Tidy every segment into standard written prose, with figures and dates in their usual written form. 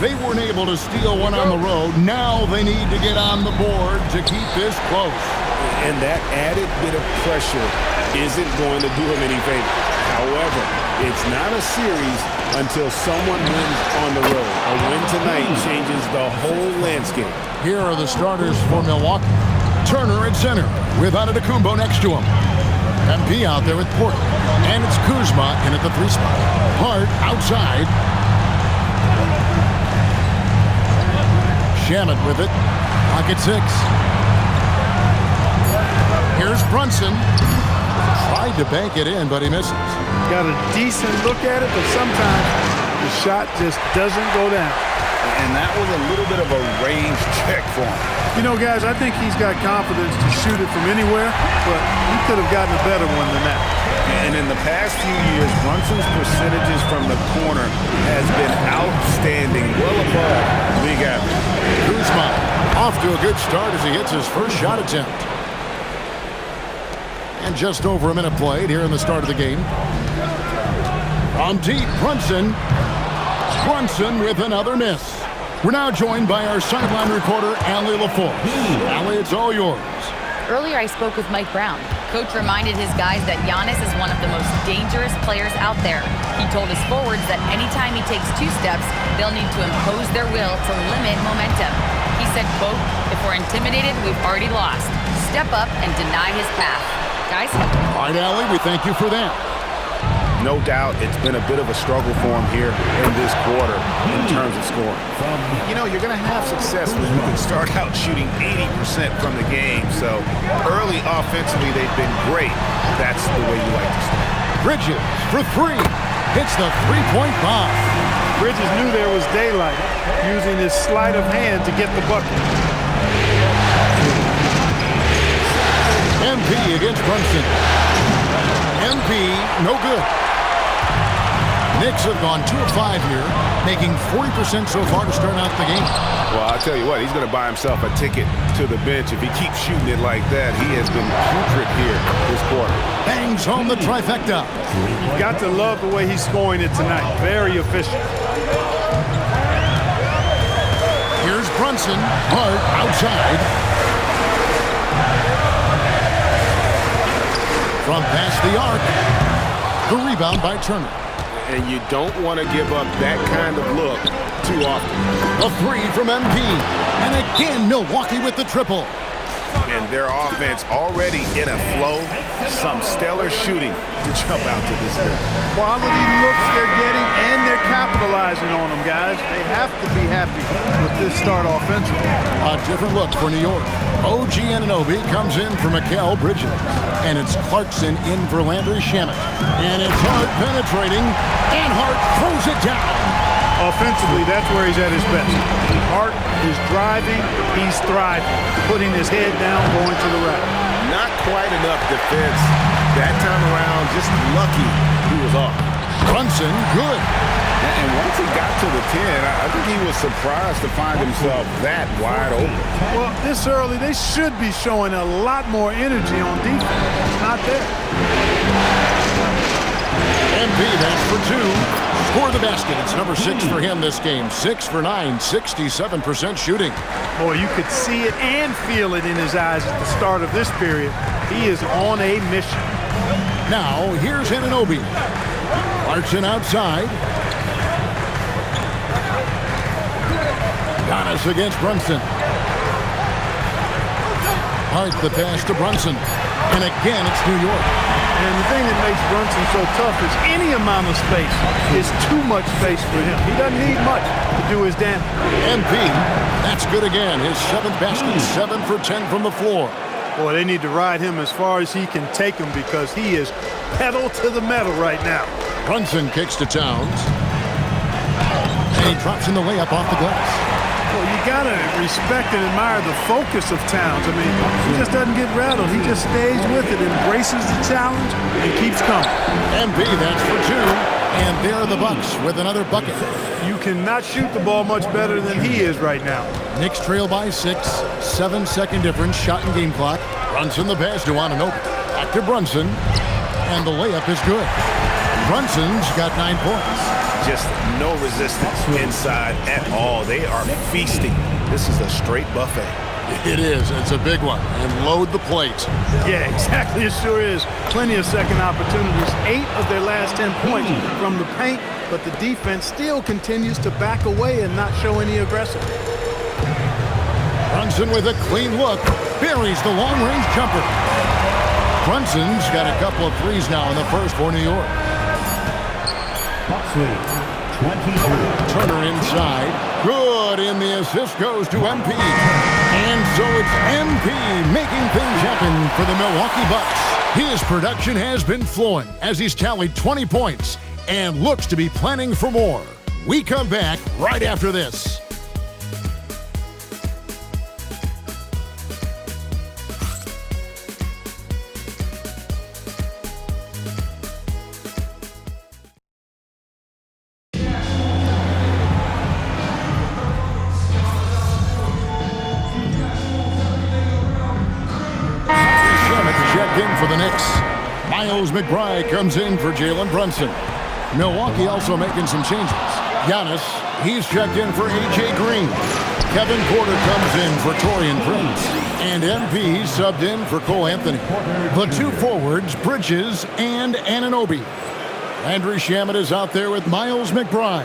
They weren't able to steal one on the road. Now they need to get on the board to keep this close. And that added bit of pressure isn't going to do him any favor. However, it's not a series until someone wins on the road. A win tonight changes the whole landscape. Here are the starters for Milwaukee. Turner at center with Antetokounmpo next to him. MP out there with Porter. And it's Kuzma in at the 3 spot. Hart outside. Shamet with it. Pocket 6. Here's Brunson. Tried to bank it in, but he misses. Got a decent look at it, but sometimes the shot just doesn't go down. And that was a little bit of a range check for him. You know, guys, I think he's got confidence to shoot it from anywhere, but he could have gotten a better one than that. And in the past few years, Brunson's percentages from the corner has been outstanding, well above league average. Kuzma off to a good start as he hits his first shot attempt. And just over a minute played here in the start of the game. From deep, Brunson. Brunson with another miss. We're now joined by our sideline reporter, Allie LaForce. Allie, it's all yours. Earlier, I spoke with Mike Brown. Coach reminded his guys that Giannis is one of the most dangerous players out there. He told his forwards that anytime he takes 2 steps, they'll need to impose their will to limit momentum. He said, quote, "If we're intimidated, we've already lost. Step up and deny his path." Guys? All right, Allie, we thank you for that. No doubt it's been a bit of a struggle for him here in this quarter in terms of scoring. You know, you're going to have success when you can start out shooting 80% from the game. So early offensively, they've been great. That's the way you like to start. Bridges for 3. Hits the 3-point bomb. Bridges knew there was daylight, using his sleight of hand to get the bucket. MP against Brunson. MP, no good. Knicks have gone 2 of 5 here, making 40% so far to start out the game. Well, I'll tell you what, he's going to buy himself a ticket to the bench. If he keeps shooting it like that, he has been putrid here this quarter. Bangs home the trifecta. You've got to love the way he's scoring it tonight. Very efficient. Here's Brunson. Hart outside. From past the arc. The rebound by Turner. And you don't want to give up that kind of look too often. A 3 from MP. And again, Milwaukee with the triple. And their offense already in a flow. Some stellar shooting to jump out to this game. Quality looks they're getting, and they're capitalizing on them, guys. They have to be happy with this start offensively. A different look for New York. OG Anunoby comes in for Mikal Bridges. And it's Clarkson in for Landry Shamet. And it's Hart penetrating. And Hart throws it down. Offensively, that's where he's at his best. Hart is driving, he's thriving, putting his head down, going to the rack. Not quite enough defense that time around. Just lucky he was off. Brunson, good. And once he got to the 10, I think he was surprised to find himself that wide open. Well, this early, they should be showing a lot more energy on defense. It's not there. MP, that's for 2. Score the basket. It's number 6 for him this game. 6 for 9, 67% shooting. Boy, you could see it and feel it in his eyes at the start of this period. He is on a mission. Now, here's Anunoby. Clarkson outside. Giannis against Brunson. Hart the pass to Brunson. And again, it's New York. And the thing that makes Brunson so tough is any amount of space is too much space for him. He doesn't need much to do his damage. MP, that's good again. His 7th basket, 7 for 10 from the floor. Boy, they need to ride him as far as he can take him because he is pedal to the metal right now. Brunson kicks to Towns. And he drops in the layup off the glass. Well, you got to respect and admire the focus of Towns. I mean, he just doesn't get rattled. He just stays with it, embraces the challenge, and keeps coming. MP, that's for 2. And there are the Bucks with another bucket. You cannot shoot the ball much better than he is right now. Knicks trail by 6. 7-second difference, shot and game clock. Brunson the pass to Anunoby. Back to Brunson. And the layup is good. Brunson's got 9 points. just no resistance inside at all. They are feasting. This is a straight buffet. It is. It's a big one. And load the plate. Yeah, exactly. It sure is. Plenty of second opportunities. 8 of their last 10 points from the paint, but the defense still continues to back away and not show any aggression. Brunson with a clean look. Buries the long-range jumper. Brunson's got a couple of threes now in the first for New York. Turner inside. Good, and the assist goes to MP. And so it's MP making things happen for the Milwaukee Bucks. His production has been flowing as he's tallied 20 points and looks to be planning for more. We come back right after this. For the Knicks, Miles McBride comes in for Jalen Brunson. Milwaukee also making some changes. Giannis, he's checked in for A.J. Green. Kevin Porter comes in for Taurean Prince. And MP subbed in for Cole Anthony. The two forwards, Bridges and Anunoby. Landry Shamet is out there with Miles McBride.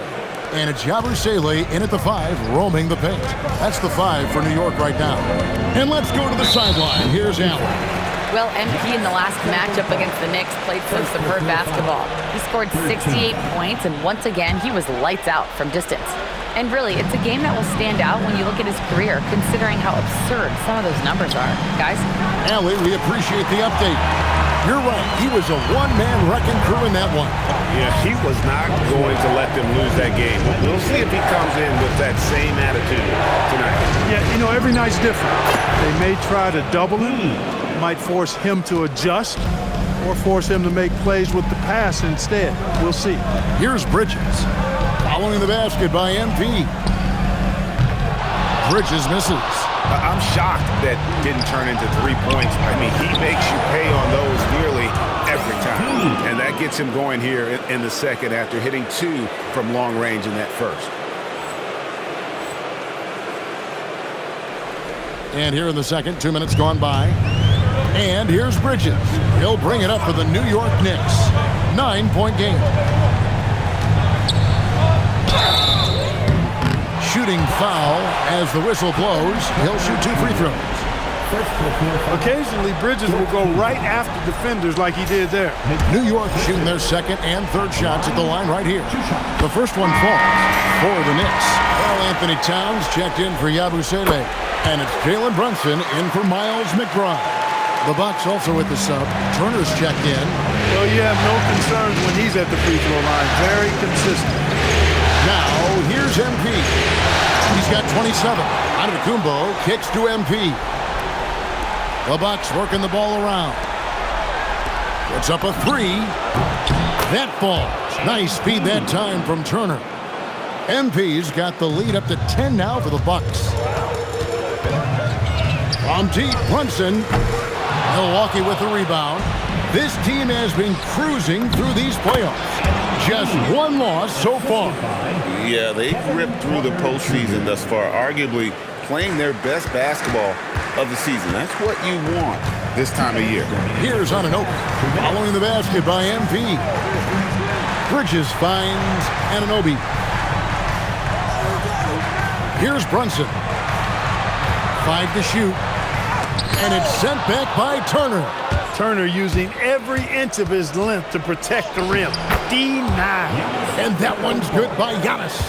And it's Yabusele in at the 5, roaming the paint. That's the 5 for New York right now. And let's go to the sideline. Here's Allen. Well, MP in the last matchup against the Knicks played some superb basketball. He scored 68 points, and once again, he was lights out from distance. And really, it's a game that will stand out when you look at his career, considering how absurd some of those numbers are. Guys? Allie, we appreciate the update. You're right. He was a one-man wrecking crew in that one. Yeah, he was not going to let them lose that game. We'll see if he comes in with that same attitude tonight. Yeah, you know, every night's different. They may try to double him. Might force him to adjust or force him to make plays with the pass instead. We'll see. Here's Bridges. Following the basket by MP. Bridges misses. I'm shocked that didn't turn into 3 points. I mean, he makes you pay on those nearly every time. And that gets him going here in the second after hitting 2 from long range in that first. And here in the second, 2 minutes gone by. And here's Bridges. He'll bring it up for the New York Knicks. 9-point game. Shooting foul as the whistle blows. He'll shoot 2 free throws. Occasionally, Bridges will go right after defenders like he did there. New York shooting their second and third shots at the line right here. The first one falls for the Knicks. Karl Anthony Towns checked in for Yabusele. And it's Jalen Brunson in for Miles McBride. The Bucks also with the sub. Turner's checked in. Well, you have no concerns when he's at the free throw line. Very consistent. Now, here's MP. He's got 27. Antetokounmpo kicks to MP. The Bucks working the ball around. Puts up a 3. That falls. Nice speed that time from Turner. MP's got the lead up to 10 now for the Bucks. From deep, Brunson. Milwaukee with the rebound. This team has been cruising through these playoffs. Just one loss so far. Yeah, they've ripped through the postseason thus far, arguably playing their best basketball of the season. That's what you want this time of year. Here's Anunoby, following the basket by MP. Bridges finds Anunoby. Here's Brunson. 5 to shoot. And it's sent back by Turner. Turner using every inch of his length to protect the rim. D9. And that one's good by Giannis.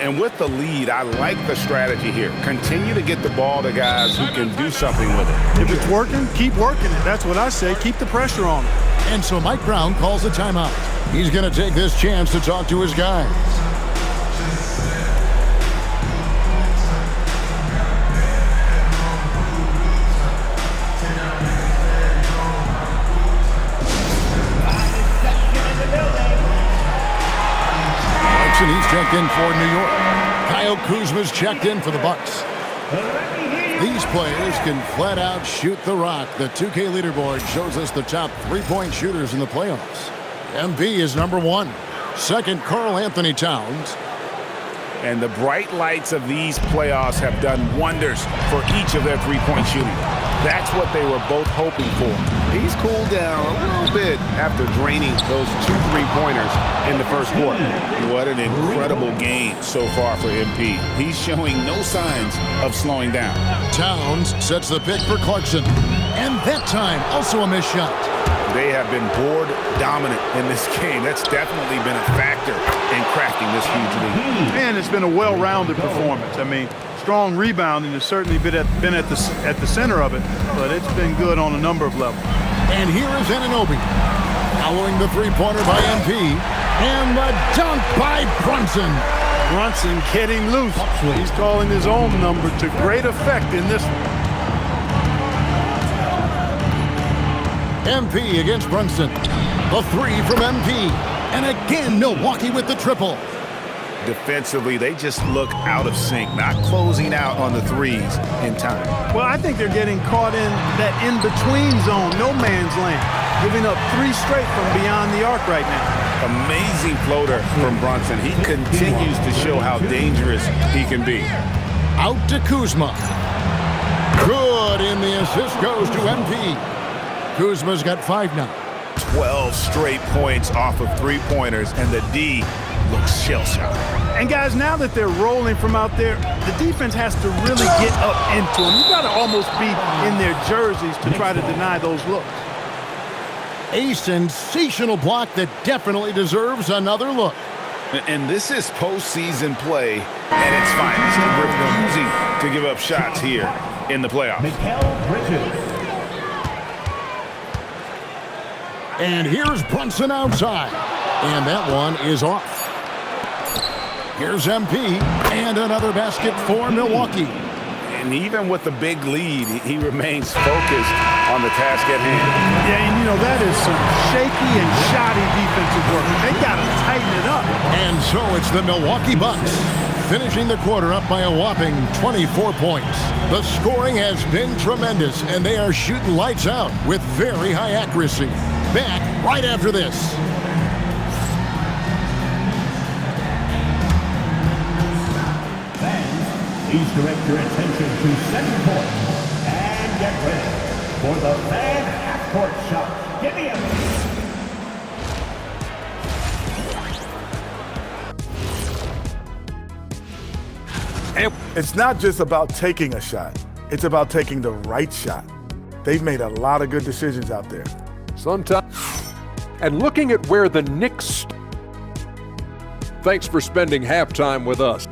And with the lead, I like the strategy here. Continue to get the ball to guys who can do something with it. If it's working, keep working it. That's what I say. Keep the pressure on him. And so Mike Brown calls a timeout. He's going to take this chance to talk to his guys. He's checked in for New York. Kyle Kuzma's checked in for the Bucks. These players can flat out shoot the rock. The 2K leaderboard shows us the top 3-point shooters in the playoffs. MB is number 1. Second, Karl Anthony Towns. And the bright lights of these playoffs have done wonders for each of their three-point shooting. That's what they were both hoping for. He's cooled down a little bit after draining those 2 3-pointers in the first quarter. What an incredible game so far for MP. He's showing no signs of slowing down. Towns sets the pick for Clarkson. And that time, also a missed shot. They have been board dominant in this game. That's definitely been a factor in crafting this huge lead. And it's been a well-rounded performance. I mean, strong rebounding has certainly been at the center of it, but it's been good on a number of levels. And here is Anunoby. Following the three-pointer by MP. And the dunk by Brunson. Brunson getting loose. He's calling his own number to great effect in this one. MP against Brunson. The three from MP. And again, Milwaukee with the triple. Defensively, they just look out of sync, not closing out on the threes in time. Well, I think they're getting caught in that in-between zone, no man's land, giving up 3 straight from beyond the arc right now. Amazing floater from Brunson. He continues to show how dangerous he can be. Out to Kuzma. Good, and the assist goes to MP. Kuzma's got 5 now. 12 straight points off of 3-pointers, and the D looks shell-shocked. And guys, now that they're rolling from out there, the defense has to really get up into them. You've got to almost be in their jerseys to try to deny those looks. A sensational block that definitely deserves another look. And this is postseason play at its finest. Refusing to give up shots here in the playoffs. And here's Brunson outside. And that one is off. Here's MP. And another basket for Milwaukee. And even with the big lead, he remains focused on the task at hand. Yeah, and you know, that is some shaky and shoddy defensive work. They got to tighten it up. And so it's the Milwaukee Bucks, finishing the quarter up by a whopping 24 points. The scoring has been tremendous, and they are shooting lights out with very high accuracy. Back right after this. Please direct your attention to center court and get ready for the fan half-court shot. Give me a... It's not just about taking a shot. It's about taking the right shot. They've made a lot of good decisions out there. Sometimes. And looking at where the Knicks... Thanks for spending halftime with us.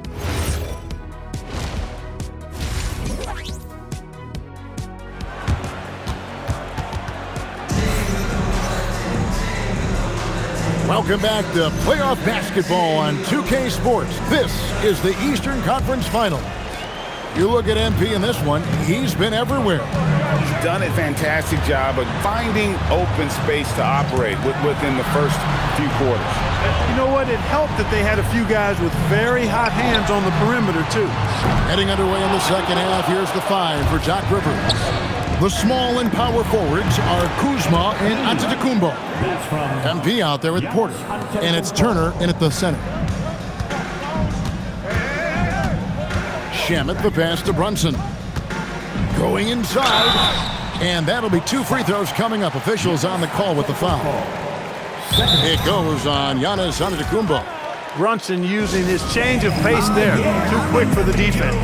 Welcome back to playoff basketball on 2K Sports. This is the Eastern Conference Final. You look at MP in this one, he's been everywhere. He's done a fantastic job of finding open space to operate within the first few quarters. You know what? It helped that they had a few guys with very hot hands on the perimeter, too. Heading underway in the second half, here's the 5 for Doc Rivers. The small and power forwards are Kuzma and Antetokounmpo. MP out there with Porter. And it's Turner in at the center. Shamet the pass to Brunson. Going inside. And that'll be 2 free throws coming up. Officials on the call with the foul. It goes on Giannis Antetokounmpo. Brunson using his change of pace there. Too quick for the defense.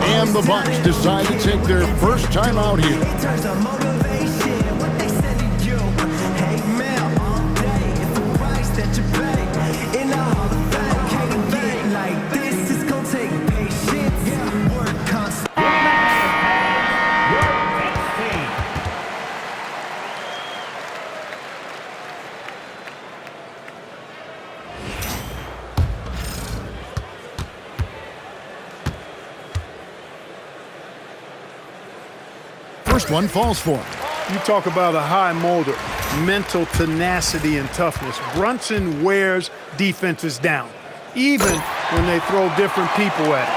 And the Bucks decide to take their first time out here. First one falls for him. You talk about a high molder, mental tenacity and toughness. Brunson wears defenses down, even when they throw different people at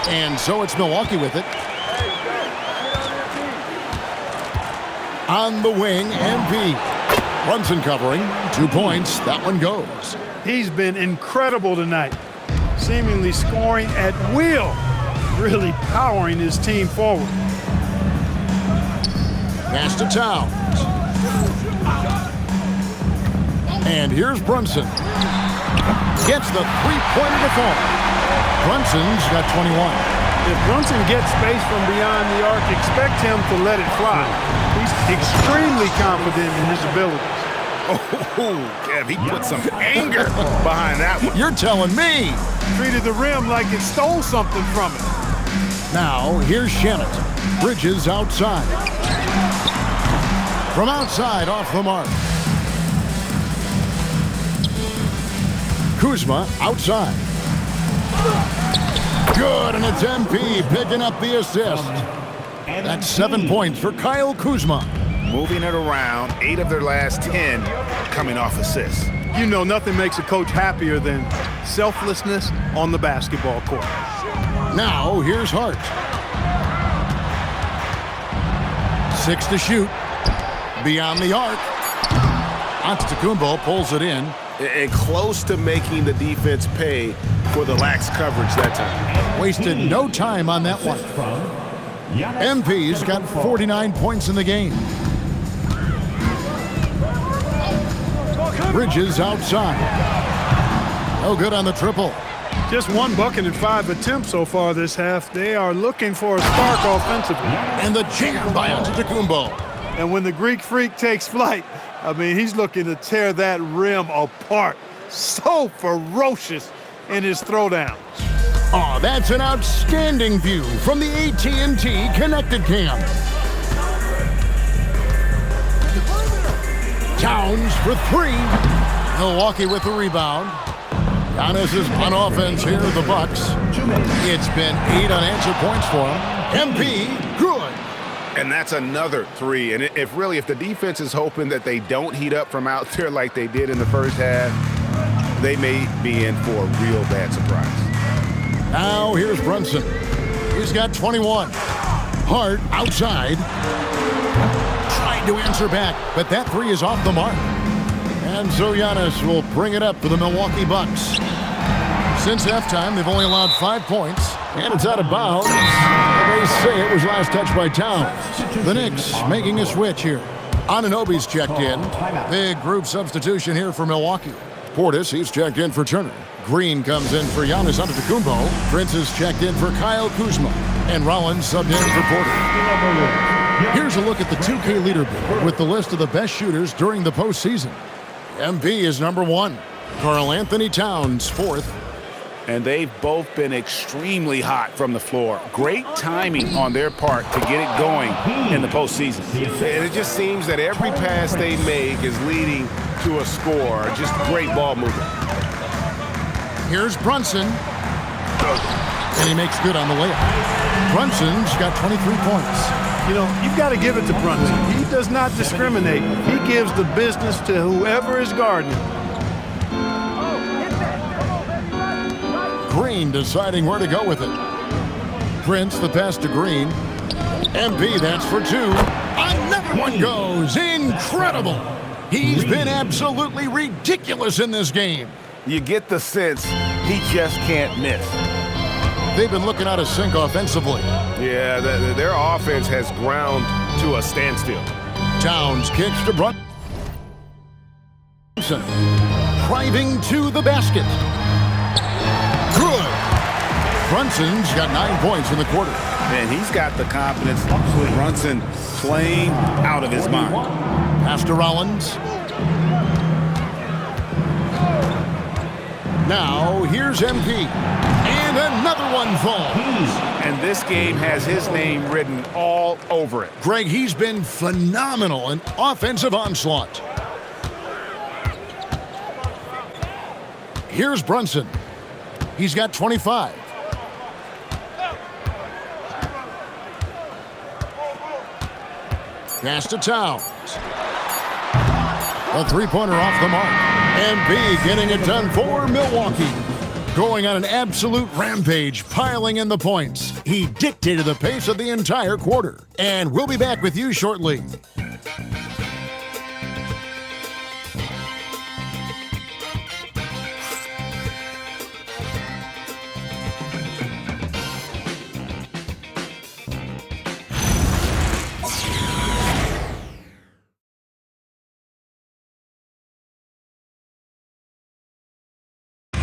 it. And so it's Milwaukee with it. On the wing, MP. Brunson covering. 2 points. That one goes. He's been incredible tonight, seemingly scoring at will, really powering his team forward. Pass to Towns. And here's Brunson. Gets the three-pointer to fall. Brunson's got 21. If Brunson gets space from beyond the arc, expect him to let it fly. He's extremely confident in his abilities. Oh, Kev, he put some anger behind that one. You're telling me. Treated the rim like it stole something from it. Now, here's Shannon. Bridges outside. From outside, off the mark. Kuzma outside. Good, and it's MP picking up the assist. That's 7 points for Kyle Kuzma. Moving it around, 8 of their last 10 coming off assists. You know, nothing makes a coach happier than selflessness on the basketball court. Now, here's Hart. 6 to shoot. Beyond the arc. Antetokounmpo pulls it in. And close to making the defense pay for the lax coverage that time. Wasted no time on that one. MP's got 49 points in the game. Bridges outside. No good on the triple. Just 1 bucket and 5 attempts so far this half. They are looking for a spark offensively. And the jam by Antetokounmpo. And when the Greek Freak takes flight, I mean, he's looking to tear that rim apart. So ferocious in his throwdowns. Oh, that's an outstanding view from the AT&T Connected Cam. Towns for 3. Milwaukee with the rebound. Giannis is on offense here, the Bucks. It's been 8 unanswered points for him. MP, good. And that's another 3. And if the defense is hoping that they don't heat up from out there like they did in the first half, they may be in for a real bad surprise. Now here's Brunson. He's got 21. Hart outside. Trying to answer back, but that 3 is off the mark. And so Giannis will bring it up for the Milwaukee Bucks. Since halftime, they've only allowed 5 points, and it's out of bounds. They say it was last touched by Towns. The Knicks making a switch here. Anunoby's checked in. Big group substitution here for Milwaukee. Portis, he's checked in for Turner. Green comes in for Giannis Antetokounmpo. Prince is checked in for Kyle Kuzma. And Rollins subbed in for Porter. Here's a look at the 2K leaderboard with the list of the best shooters during the postseason. MB is number 1. Karl Anthony Towns, 4th. And they've both been extremely hot from the floor. Great timing on their part to get it going in the postseason. And it just seems that every pass they make is leading to a score. Just great ball movement. Here's Brunson. And he makes good on the layup. Brunson's got 23 points. You know, you've got to give it to Brunson. He does not discriminate. He gives the business to whoever is guarding him. Green deciding where to go with it. Prince, the pass to Green. MP, that's for 2. Another one goes. Incredible. He's been absolutely ridiculous in this game. You get the sense he just can't miss. They've been looking out of sync offensively. Yeah, their offense has ground to a standstill. Towns kicks to Brunson. Driving to the basket. Good. Brunson's got 9 points in the quarter. Man, he's got the confidence. Brunson playing out of his mind. Pass to Rollins. Now, here's MP. And another one falls. And this game has his name written all over it. Greg, he's been phenomenal in offensive onslaught. Here's Brunson. He's got 25. Pass to Towns. A three-pointer off the mark. MP getting it done for Milwaukee. Going on an absolute rampage, piling in the points. He dictated the pace of the entire quarter. And we'll be back with you shortly.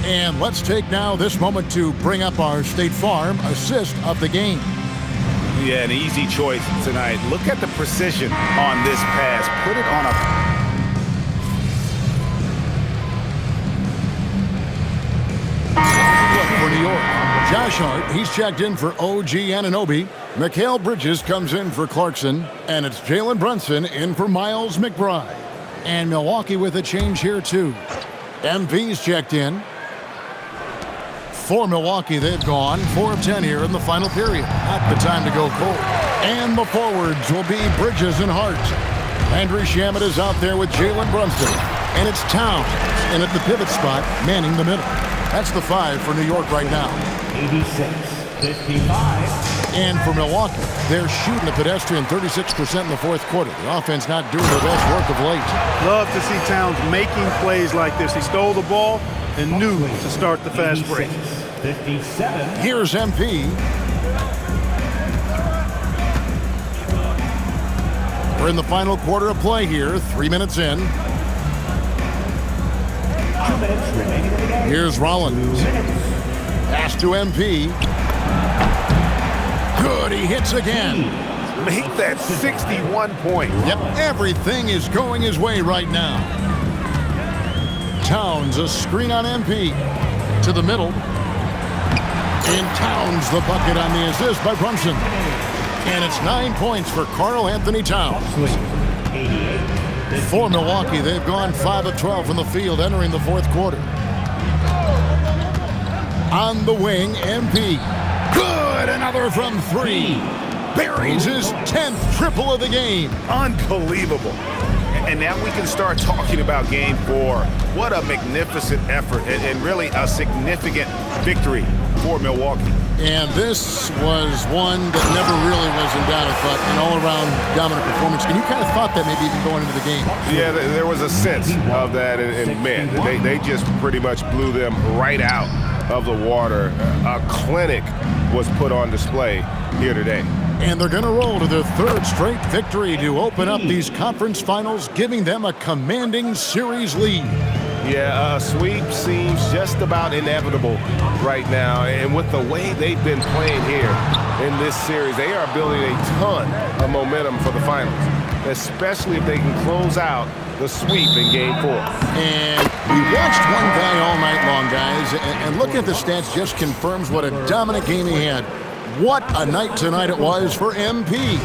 And let's take now this moment to bring up our State Farm assist of the game. Yeah, an easy choice tonight. Look at the precision on this pass. Put it on a... For New York, Josh Hart, he's checked in for OG Anunoby. Mikal Bridges comes in for Clarkson. And it's Jalen Brunson in for Miles McBride. And Milwaukee with a change here, too. MP's checked in. For Milwaukee, they've gone 4 of 10 here in the final period. Not the time to go cold. And the forwards will be Bridges and Hart. Landry Shamet is out there with Jalen Brunson. And it's Towns in at the pivot spot, manning the middle. That's the 5 for New York right now. 86-55. And for Milwaukee, they're shooting a pedestrian 36% in the fourth quarter. The offense not doing their best work of late. Love to see Towns making plays like this. He stole the ball and knew to start the fast break. 57. Here's MP. We're in the final quarter of play here, 3 minutes in. 2 minutes remaining in the game. Here's Rollins. Pass to MP. Good, he hits again. Make that 61 point. Yep, everything is going his way right now. Towns, a screen on MP. To the middle. And Towns, the bucket on the assist by Brunson. And it's 9 points for Karl Anthony Towns. For Milwaukee, they've gone 5 of 12 from the field entering the fourth quarter. On the wing, MP. Good, another from 3. Buries his 10th triple of the game. Unbelievable. And now we can start talking about Game 4. What a magnificent effort and really a significant victory for Milwaukee. And this was one that never really was in doubt, I thought, an all-around dominant performance. And you kind of thought that maybe even going into the game. Yeah, there was a sense of that, and man, they just pretty much blew them right out of the water. A clinic was put on display here today. And they're going to roll to their 3rd straight victory to open up these conference finals, giving them a commanding series lead. Yeah, a sweep seems just about inevitable right now. And with the way they've been playing here in this series, they are building a ton of momentum for the finals, especially if they can close out the sweep in Game 4. And we watched one guy all night long, guys, and looking at the stats just confirms what a dominant game he had. What a night tonight it was for MP.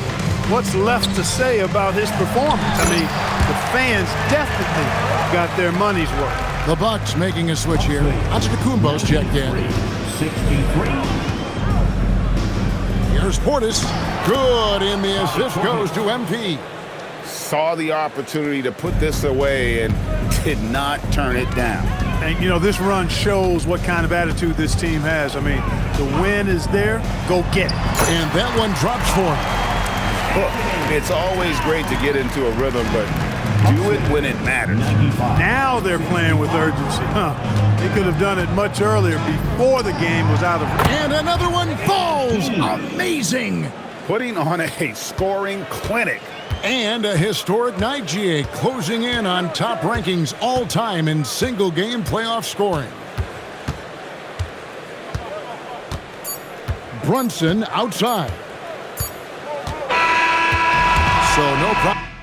What's left to say about his performance? I mean, the fans definitely got their money's worth. The Bucks making a switch here. Antetokounmpo's checked in. 63. Here's Portis. Good, and the assist goes to MP. Saw the opportunity to put this away and did not turn it down. And, you know, this run shows what kind of attitude this team has. I mean, the win is there. Go get it. And that one drops for him. Look, it's always great to get into a rhythm, but do it when it matters. Now they're playing with urgency. They could have done it much earlier before the game was out of reach. And another one falls. Amazing. Putting on a scoring clinic. And a historic night, GA, closing in on top rankings all time in single-game playoff scoring. Brunson outside. So no problem.